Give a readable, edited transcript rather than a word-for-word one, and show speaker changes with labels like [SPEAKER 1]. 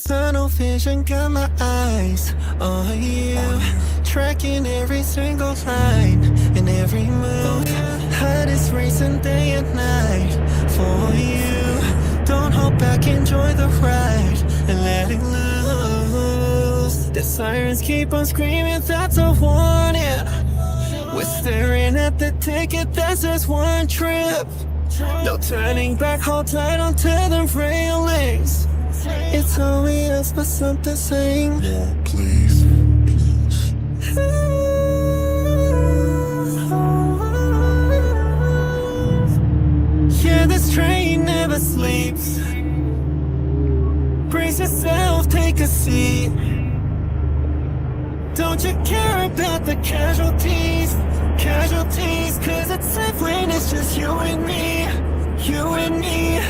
[SPEAKER 1] Tunnel vision got my eyes on you, tracking every single line and every move. Heart is racing day and night for you. Don't hold back, enjoy the ride and let it loose. The sirens keep on screaming, that's a warning. We're staring at the ticket that says one trip. No turning back, hold tight onto the railings. It's only us, but something saying,
[SPEAKER 2] more, please.
[SPEAKER 1] yeah, this train never sleeps. Brace yourself, take a seat. Don't you care about the casualties? Cause it's safe when it's just you and me. You and me.